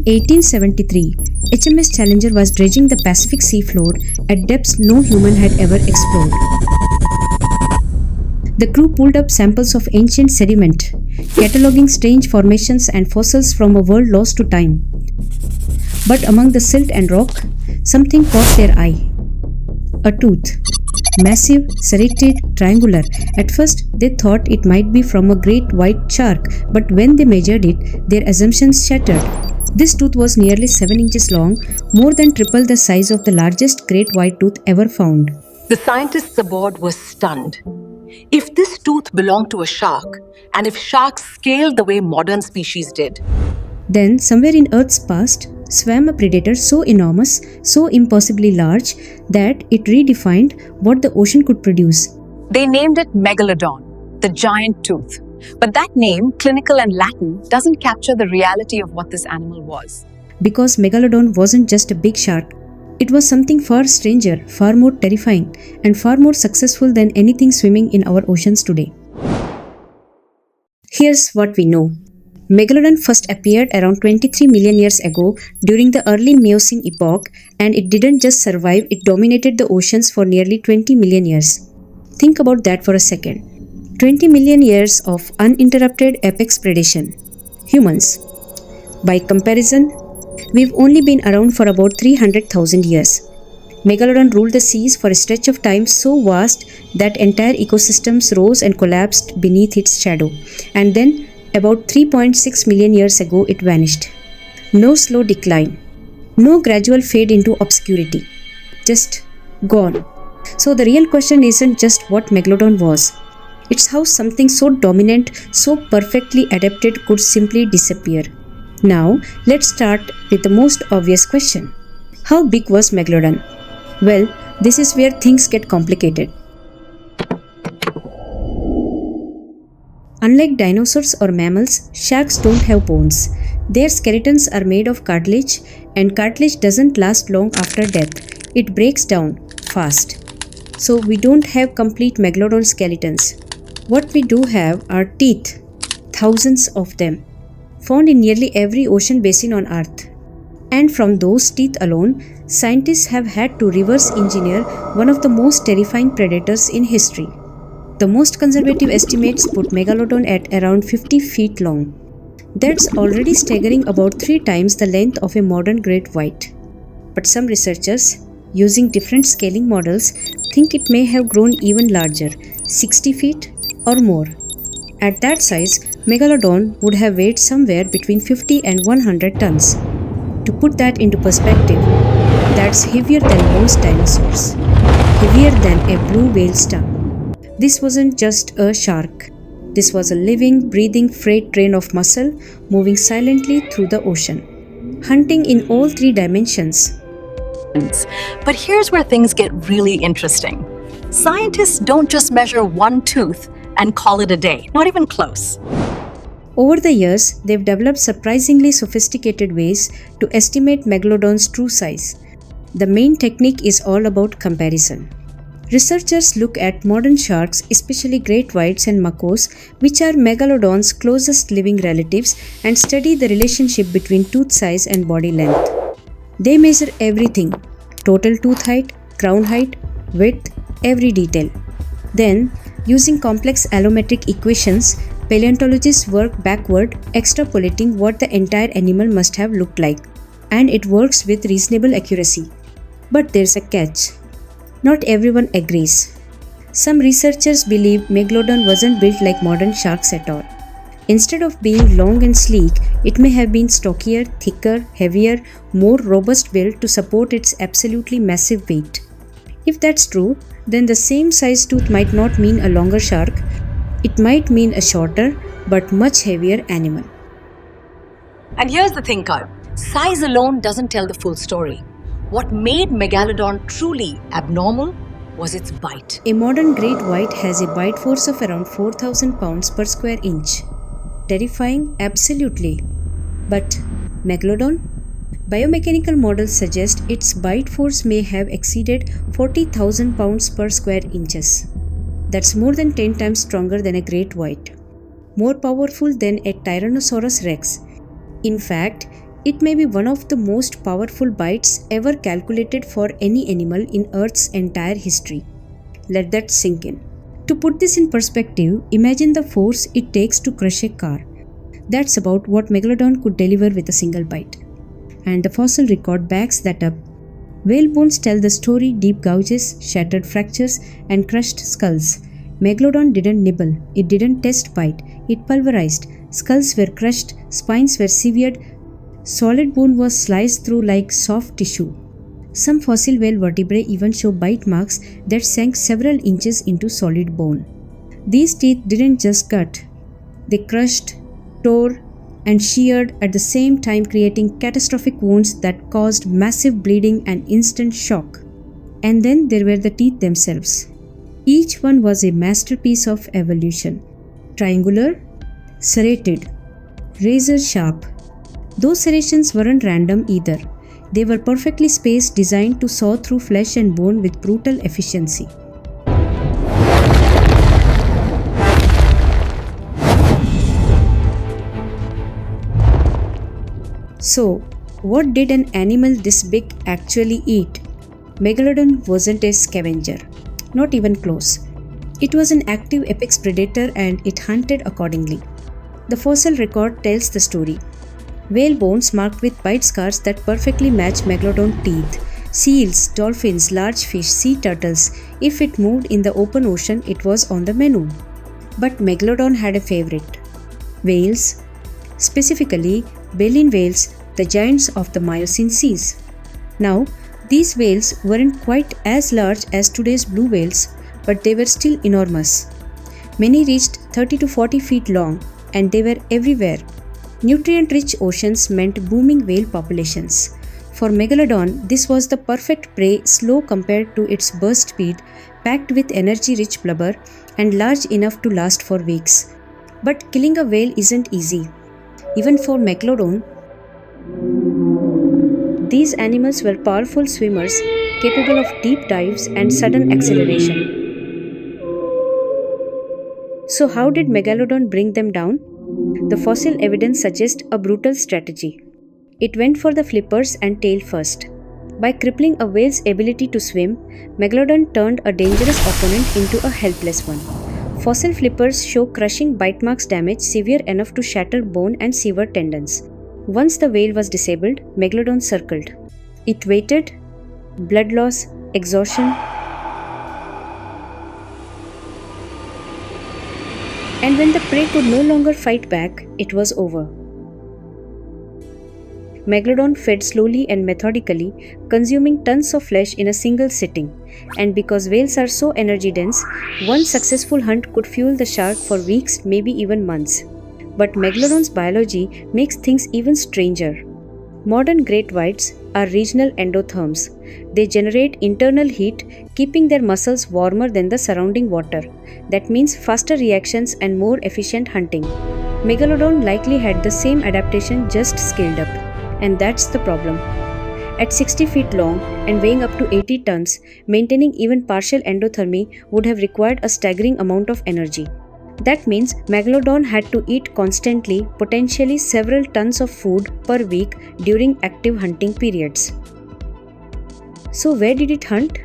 1873, HMS Challenger was dredging the Pacific sea floor at depths no human had ever explored. The crew pulled up samples of ancient sediment, cataloging strange formations and fossils from a world lost to time. But among the silt and rock, something caught their eye. A tooth. Massive, serrated, triangular. At first, they thought it might be from a great white shark, but when they measured it, their assumptions shattered. This tooth was nearly 7 inches long, more than triple the size of the largest great white tooth ever found. The scientists aboard were stunned. If this tooth belonged to a shark, and if sharks scaled the way modern species did, then, somewhere in Earth's past, swam a predator so enormous, so impossibly large, that it redefined what the ocean could produce. They named it Megalodon, the giant tooth. But that name, clinical and Latin, doesn't capture the reality of what this animal was. Because Megalodon wasn't just a big shark. It was something far stranger, far more terrifying, and far more successful than anything swimming in our oceans today. Here's what we know. Megalodon first appeared around 23 million years ago during the early Miocene epoch, and it didn't just survive, it dominated the oceans for nearly 20 million years. Think about that for a second. 20 million years of uninterrupted apex predation. Humans. By comparison, we've only been around for about 300,000 years. Megalodon ruled the seas for a stretch of time so vast that entire ecosystems rose and collapsed beneath its shadow. And then, about 3.6 million years ago, it vanished. No slow decline. No gradual fade into obscurity. Just gone. So the real question isn't just what Megalodon was. It's how something so dominant, so perfectly adapted could simply disappear. Now, let's start with the most obvious question. How big was Megalodon? Well, this is where things get complicated. Unlike dinosaurs or mammals, sharks don't have bones. Their skeletons are made of cartilage, and cartilage doesn't last long after death. It breaks down fast. So we don't have complete Megalodon skeletons. What we do have are teeth, thousands of them, found in nearly every ocean basin on Earth. And from those teeth alone, scientists have had to reverse engineer one of the most terrifying predators in history. The most conservative estimates put Megalodon at around 50 feet long. That's already staggering, about 3 times the length of a modern great white. But some researchers, using different scaling models, think it may have grown even larger, 60 feet or more. At that size, Megalodon would have weighed somewhere between 50 and 100 tons. To put that into perspective, that's heavier than most dinosaurs, heavier than a blue whale's tongue. This wasn't just a shark. This was a living, breathing freight train of muscle moving silently through the ocean, hunting in all 3 dimensions. But here's where things get really interesting. Scientists don't just measure one tooth and call it a day, not even close. Over the years, they've developed surprisingly sophisticated ways to estimate Megalodon's true size. The main technique is all about comparison. Researchers look at modern sharks, especially great whites and makos, which are Megalodon's closest living relatives, and study the relationship between tooth size and body length. They measure everything: total tooth height, crown height, width, every detail. Then, using complex allometric equations, paleontologists work backward, extrapolating what the entire animal must have looked like. And it works with reasonable accuracy. But there's a catch. Not everyone agrees. Some researchers believe Megalodon wasn't built like modern sharks at all. Instead of being long and sleek, it may have been stockier, thicker, heavier, more robust built to support its absolutely massive weight. If that's true, then the same size tooth might not mean a longer shark. It might mean a shorter but much heavier animal. And here's the thing, Carl. Size alone doesn't tell the full story. What made Megalodon truly abnormal was its bite. A modern great white has a bite force of around 4,000 pounds per square inch. Terrifying? Absolutely. But Megalodon? Biomechanical models suggest its bite force may have exceeded 40,000 pounds per square inches. That's more than 10 times stronger than a great white. More powerful than a Tyrannosaurus rex. In fact, It may be one of the most powerful bites ever calculated for any animal in Earth's entire history. Let that sink in. To put this in perspective, imagine the force it takes to crush a car. That's about what Megalodon could deliver with a single bite. And the fossil record backs that up. Whale bones tell the story: deep gouges, shattered fractures, and crushed skulls. Megalodon didn't nibble, it didn't test bite, it pulverized. Skulls were crushed, spines were severed, solid bone was sliced through like soft tissue. Some fossil whale vertebrae even show bite marks that sank several inches into solid bone. These teeth didn't just cut, they crushed, tore, and sheared at the same time, creating catastrophic wounds that caused massive bleeding and instant shock. And then there were the teeth themselves. Each one was a masterpiece of evolution. Triangular, serrated, razor sharp. Those serrations weren't random either. They were perfectly spaced, designed to saw through flesh and bone with brutal efficiency. So, what did an animal this big actually eat? Megalodon wasn't a scavenger. Not even close. It was an active apex predator and it hunted accordingly. The fossil record tells the story. Whale bones marked with bite scars that perfectly match megalodon teeth. Seals, dolphins, large fish, sea turtles. If it moved in the open ocean, it was on the menu. But Megalodon had a favorite. Whales. Specifically, baleen whales, the giants of the Miocene seas. Now, these whales weren't quite as large as today's blue whales, but they were still enormous. Many reached 30 to 40 feet long, and they were everywhere. Nutrient-rich oceans meant booming whale populations. For Megalodon, this was the perfect prey, slow compared to its burst speed, packed with energy-rich blubber, and large enough to last for weeks. But killing a whale isn't easy. Even for Megalodon, these animals were powerful swimmers, capable of deep dives and sudden acceleration. So how did Megalodon bring them down? The fossil evidence suggests a brutal strategy. It went for the flippers and tail first. By crippling a whale's ability to swim, Megalodon turned a dangerous opponent into a helpless one. Fossil flippers show crushing bite marks damage severe enough to shatter bone and sever tendons. Once the whale was disabled, Megalodon circled. It waited, blood loss, exhaustion, and when the prey could no longer fight back, it was over. Megalodon fed slowly and methodically, consuming tons of flesh in a single sitting. And because whales are so energy dense, one successful hunt could fuel the shark for weeks, maybe even months. But Megalodon's biology makes things even stranger. Modern great whites are regional endotherms. They generate internal heat, keeping their muscles warmer than the surrounding water. That means faster reactions and more efficient hunting. Megalodon likely had the same adaptation, just scaled up. And that's the problem. At 60 feet long and weighing up to 80 tons, maintaining even partial endothermy would have required a staggering amount of energy. That means Megalodon had to eat constantly, potentially several tons of food per week during active hunting periods. So where did it hunt?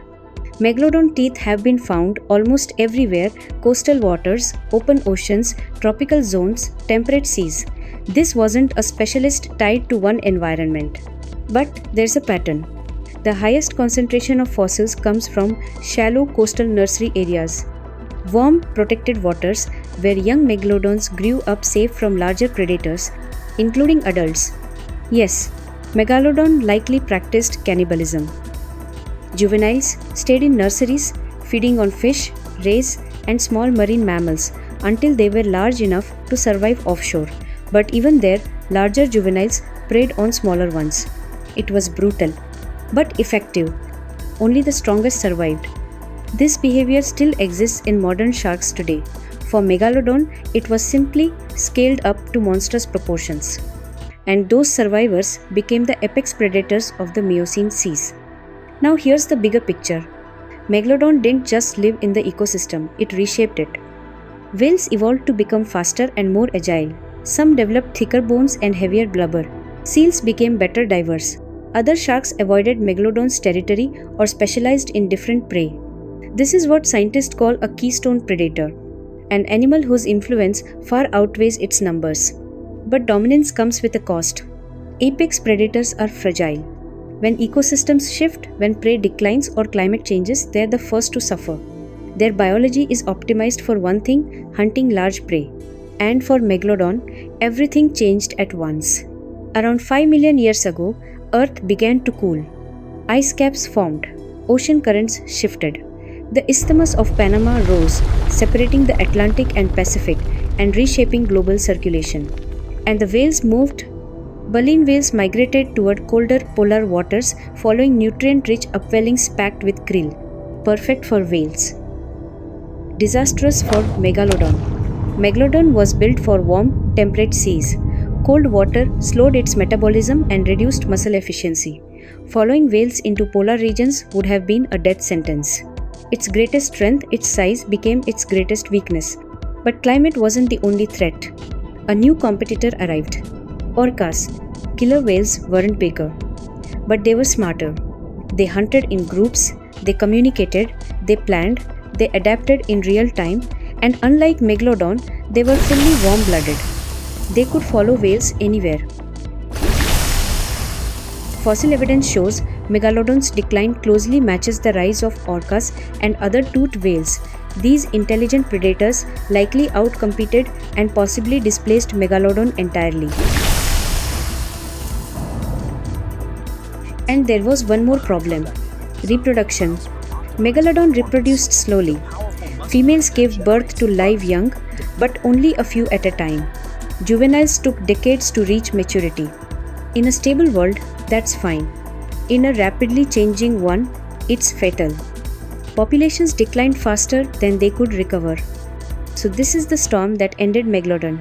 Megalodon teeth have been found almost everywhere: coastal waters, open oceans, tropical zones, temperate seas. This wasn't a specialist tied to one environment. But there's a pattern. The highest concentration of fossils comes from shallow coastal nursery areas, warm, protected waters where young megalodons grew up safe from larger predators, including adults. Yes, Megalodon likely practiced cannibalism. Juveniles stayed in nurseries, feeding on fish, rays, and small marine mammals until they were large enough to survive offshore. But even there, larger juveniles preyed on smaller ones. It was brutal, but effective. Only the strongest survived. This behavior still exists in modern sharks today. For Megalodon, it was simply scaled up to monstrous proportions. And those survivors became the apex predators of the Miocene seas. Now here's the bigger picture. Megalodon didn't just live in the ecosystem, it reshaped it. Whales evolved to become faster and more agile. Some developed thicker bones and heavier blubber. Seals became better divers. Other sharks avoided Megalodon's territory or specialized in different prey. This is what scientists call a keystone predator, an animal whose influence far outweighs its numbers. But dominance comes with a cost. Apex predators are fragile. When ecosystems shift, when prey declines or climate changes, they are the first to suffer. Their biology is optimized for one thing, hunting large prey. And for Megalodon, everything changed at once. Around 5 million years ago, Earth began to cool. Ice caps formed. Ocean currents shifted. The Isthmus of Panama rose, separating the Atlantic and Pacific and reshaping global circulation. And the whales moved. Baleen whales migrated toward colder polar waters following nutrient-rich upwellings packed with krill, perfect for whales. Disastrous for Megalodon. Megalodon was built for warm, temperate seas. Cold water slowed its metabolism and reduced muscle efficiency. Following whales into polar regions would have been a death sentence. Its greatest strength, its size, became its greatest weakness. But climate wasn't the only threat. A new competitor arrived. Orcas, killer whales, weren't bigger, but they were smarter. They hunted in groups, they communicated, they planned, they adapted in real time, and unlike Megalodon, they were fully warm-blooded. They could follow whales anywhere. Fossil evidence shows Megalodon's decline closely matches the rise of orcas and other toothed whales. These intelligent predators likely outcompeted and possibly displaced Megalodon entirely. And there was one more problem: reproduction. Megalodon reproduced slowly. Females gave birth to live young, but only a few at a time. Juveniles took decades to reach maturity. In a stable world, that's fine. In a rapidly changing one, it's fatal. Populations declined faster than they could recover. So this is the storm that ended Megalodon.